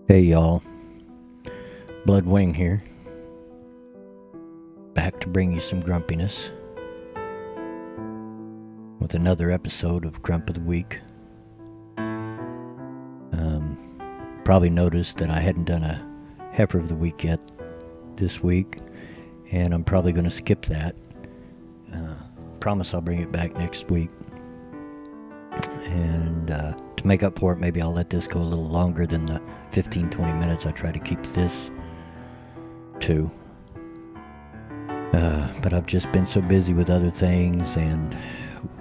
Hey y'all, Bloodwing here, back to bring you some grumpiness with another episode of Grump of the Week. Probably noticed that I hadn't done a Heifer of the Week yet this week, and I'm probably going to skip that. Promise I'll bring it back next week. And to make up for it, maybe I'll let this go a little longer than the 15-20 minutes I try to keep this to. But I've just been so busy with other things, and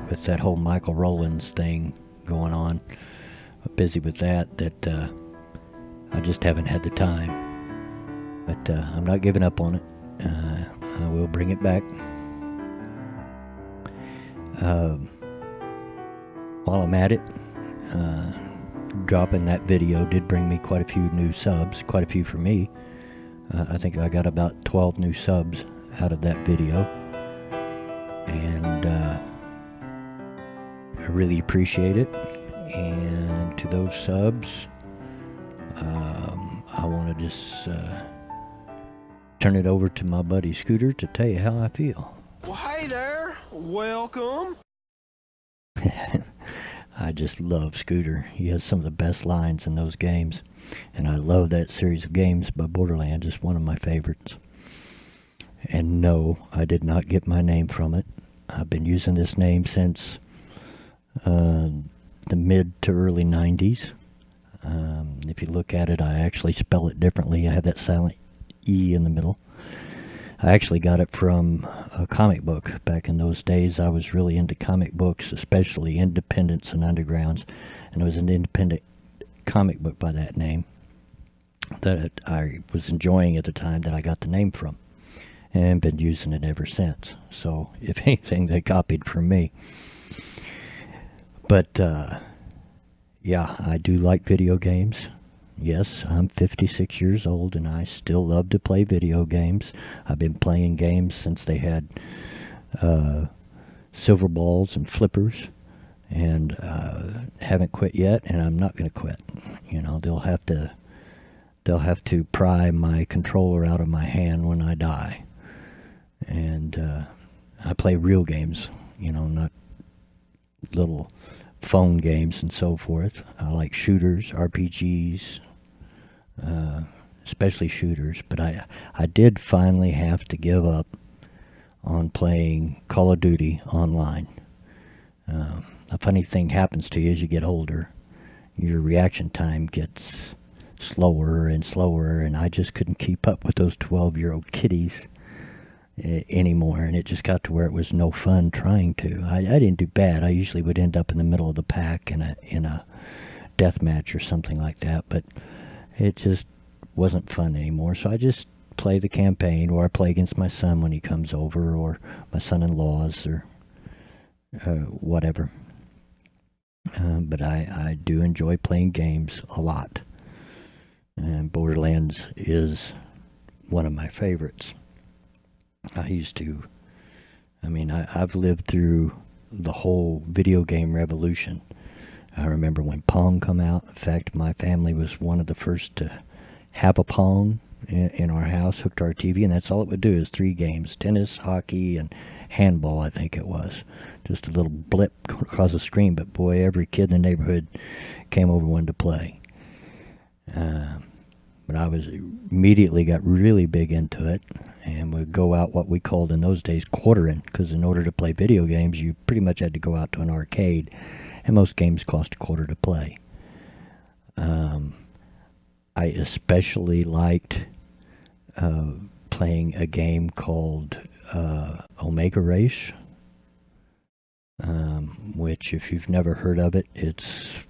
with that whole Michael Rowland's thing going on, busy with that I just haven't had the time. But I'm not giving up on it. I will bring it back. While I'm at it, dropping that video did bring me quite a few new subs, quite a few for me. I think I got about 12 new subs out of that video, and I really appreciate it. And to those subs, I want to just turn it over to my buddy Scooter to tell you how I feel. Well, hey there, welcome. I just love Scooter. He has some of the best lines in those games, and I love that series of games by Borderlands. It's one of my favorites. And no, I did not get my name from it. I've been using this name since the mid to early 90s. If you look at it, I actually spell it differently. I have that silent E in the middle. I actually got it from a comic book. Back in those days, I was really into comic books, especially independents and undergrounds. And it was an independent comic book by that name that I was enjoying at the time that I got the name from. And been using it ever since. So, if anything, they copied from me. But, yeah, I do like video games. Yes, I'm 56 years old, and I still love to play video games. I've been playing games since they had silver balls and flippers, and haven't quit yet, and I'm not going to quit. You know, they'll have to pry my controller out of my hand when I die. And I play real games, you know, not little phone games and so forth. I like shooters, RPGs, especially shooters. But I did finally have to give up on playing Call of Duty online. A funny thing happens to you as you get older. Your reaction time gets slower and slower, and I just couldn't keep up with those 12-year-old kiddies anymore, and it just got to where it was no fun trying to. I didn't do bad. I usually would end up in the middle of the pack in a death match or something like that, but it just wasn't fun anymore. So I just play the campaign, or I play against my son when he comes over, or my son-in-laws, or whatever. But I do enjoy playing games a lot, and Borderlands is one of my favorites. I've lived through the whole video game revolution. I remember when Pong come out. In fact, my family was one of the first to have a Pong in our house, hooked to our TV, and that's all it would do is 3 games: tennis, hockey, and handball, I think it was. Just a little blip across the screen, but boy, every kid in the neighborhood came over wanted to play. But I immediately got really big into it, and would go out what we called in those days quartering, because in order to play video games, you pretty much had to go out to an arcade, and most games cost a quarter to play. I especially liked playing a game called Omega Race, which, if you've never heard of it, it's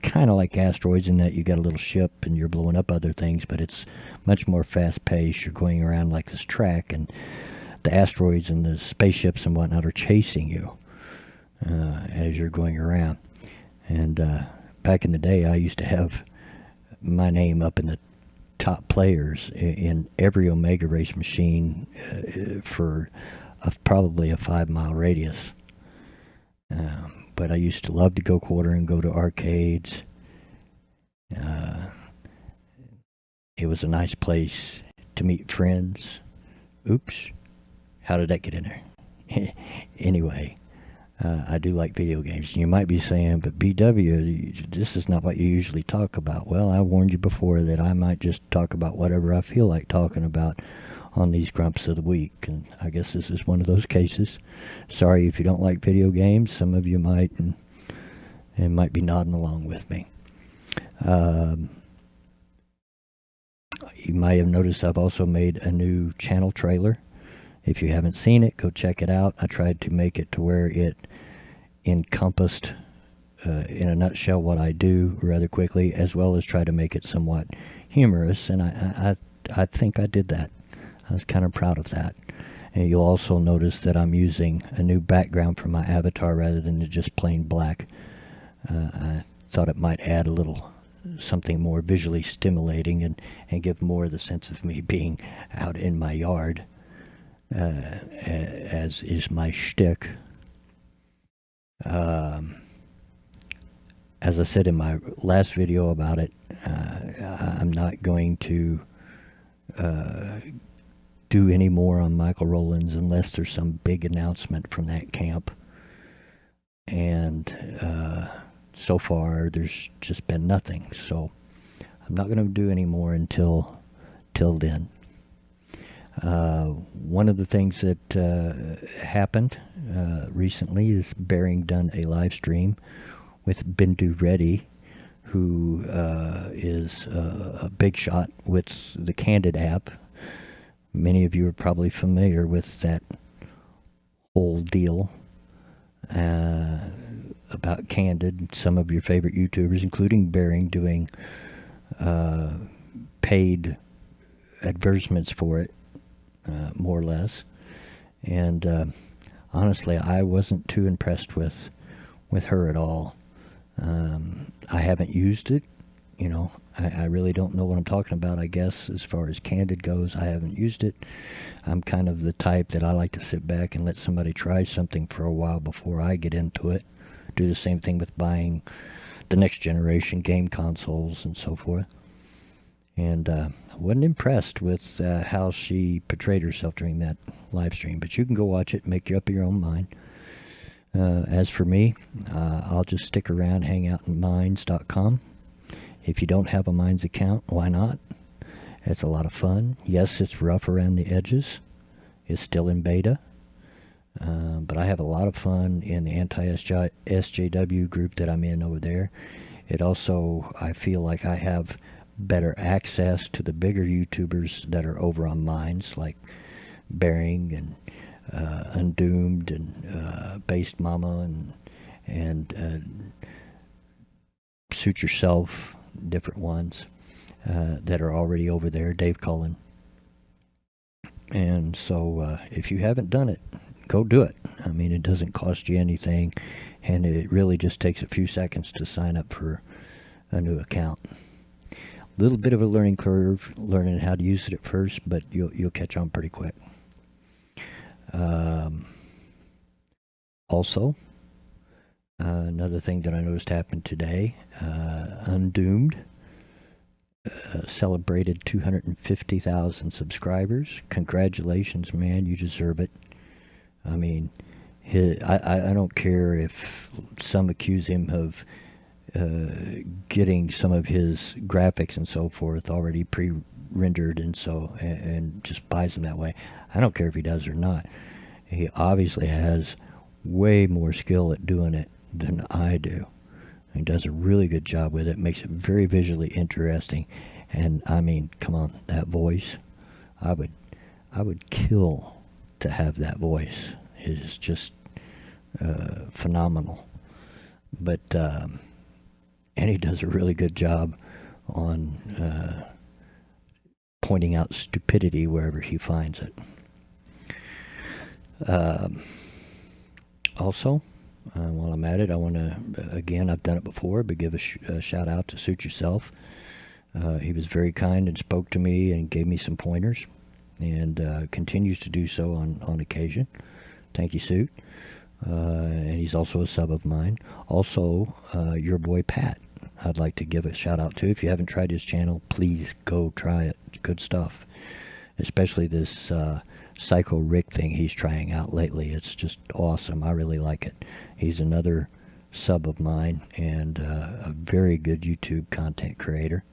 kind of like Asteroids in that you got a little ship and you're blowing up other things, but it's much more fast-paced. You're going around like this track, and the asteroids and the spaceships and whatnot are chasing you as you're going around. And back in the day, I used to have my name up in the top players in every Omega Race machine for probably a 5-mile radius. But I used to love to go quarter and go to arcades. It was a nice place to meet friends. Oops. How did that get in there? Anyway, I do like video games. You might be saying, but BW, this is not what you usually talk about. Well, I warned you before that I might just talk about whatever I feel like talking about on these Grumps of the Week, and I guess this is one of those cases. Sorry if you don't like video games. Some of you might, and might be nodding along with me. You might have noticed I've also made a new channel trailer. If you haven't seen it, go check it out. I tried to make it to where it encompassed, in a nutshell, what I do rather quickly, as well as try to make it somewhat humorous, and I think I did that. I was kind of proud of that. And you'll also notice that I'm using a new background for my avatar rather than just plain black. I thought it might add a little something more visually stimulating and give more of the sense of me being out in my yard, as is my shtick. As I said in my last video about it, I'm not going to do any more on Michael Rowland's unless there's some big announcement from that camp. And so far, there's just been nothing. So I'm not going to do any more until then. One of the things that happened recently is Bering done a live stream with Bindu Reddy, who is a big shot with the Candid app. Many of you are probably familiar with that whole deal about Candid. Some of your favorite YouTubers, including Bering, doing paid advertisements for it, more or less. And honestly, I wasn't too impressed with her at all. I haven't used it. You know, I really don't know what I'm talking about, I guess, as far as Candid goes. I haven't used it. I'm kind of the type that I like to sit back and let somebody try something for a while before I get into it. Do the same thing with buying the next generation game consoles and so forth. And I wasn't impressed with how she portrayed herself during that live stream. But you can go watch it and make up your own mind. As for me, I'll just stick around, hang out in Minds.com. If you don't have a Minds account, why not? It's a lot of fun. Yes, it's rough around the edges. It's still in beta. But I have a lot of fun in the anti-SJW group that I'm in over there. It also, I feel like I have better access to the bigger YouTubers that are over on Minds, like Bering and Undoomed and Based Mama and Suit Yourself, different ones that are already over there, Dave Cullen. And so if you haven't done it, go do it. I mean, it doesn't cost you anything, and it really just takes a few seconds to sign up for a new account. A little bit of a learning curve, learning how to use it at first, but you'll catch on pretty quick. Also, another thing that I noticed happened today, Undoomed celebrated 250,000 subscribers. Congratulations, man, you deserve it. I mean, I don't care if some accuse him of getting some of his graphics and so forth already pre-rendered and just buys them that way. I don't care if he does or not. He obviously has way more skill at doing it than I do. He does a really good job with it, makes it very visually interesting. And I mean, come on, that voice, I would kill to have that voice. It is just phenomenal. But and he does a really good job on pointing out stupidity wherever he finds it. Also, while I'm at it, I want to, again, I've done it before, but give a shout out to Suit Yourself. He was very kind and spoke to me and gave me some pointers, and continues to do so on occasion. Thank you, Suit. And he's also a sub of mine. Also, your boy Pat. I'd like to give a shout out to. If you haven't tried his channel, please go try it. It's good stuff. Especially this Psycho Rick thing he's trying out lately. It's just awesome. I really like it. He's another sub of mine and a very good YouTube content creator.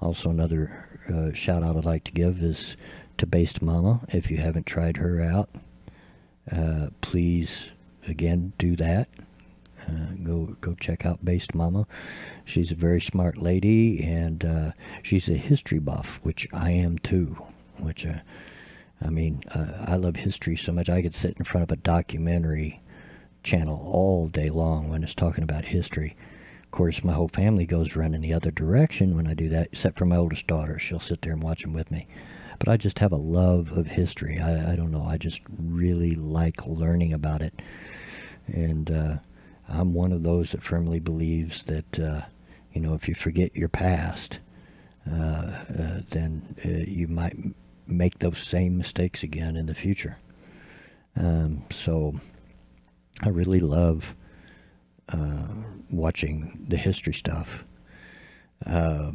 Also, another shout out I'd like to give is to Based Mama. If you haven't tried her out, please again do that. Go check out Based Mama. She's a very smart lady, and she's a history buff, which I am too. Which I love history so much I could sit in front of a documentary channel all day long when it's talking about history. Of course, my whole family goes running the other direction when I do that, except for my oldest daughter. She'll sit there and watch them with me. But I just have a love of history. I don't know. I just really like learning about it. And I'm one of those that firmly believes that, if you forget your past, then you might make those same mistakes again in the future. So I really love watching the history stuff. At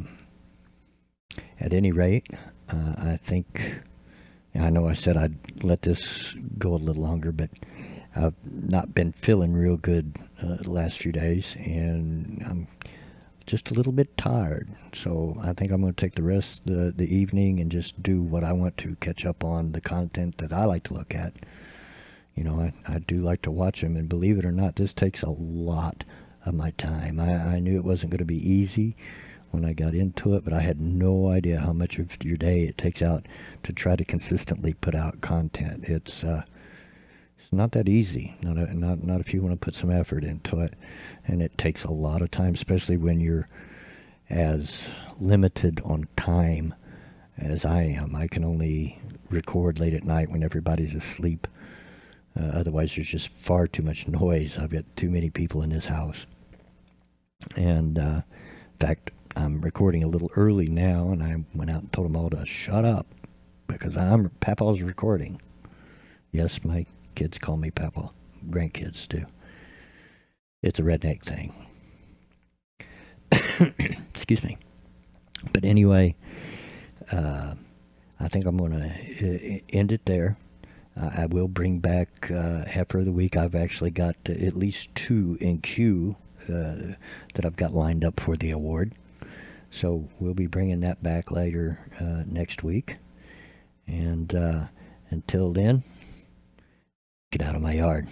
any rate, I think, I know I said I'd let this go a little longer, but I've not been feeling real good the last few days, and I'm just a little bit tired. So I think I'm going to take the rest of the evening and just do what I want to, catch up on the content that I like to look at. I do like to watch them, and believe it or not, this takes a lot of my time. I knew it wasn't going to be easy when I got into it, but I had no idea how much of your day it takes out to try to consistently put out content. It's not that easy, not if you want to put some effort into it, and it takes a lot of time, especially when you're as limited on time as I am. I can only record late at night when everybody's asleep. Otherwise, there's just far too much noise. I've got too many people in this house. And in fact, I'm recording a little early now, and I went out and told them all to shut up because Papa's recording. Yes, my kids call me Papa. Grandkids do. It's a redneck thing. Excuse me. But anyway, I think I'm going to end it there. I will bring back Heifer of the Week. I've actually got at least 2 in queue that I've got lined up for the award. So we'll be bringing that back later next week. And until then, get out of my yard.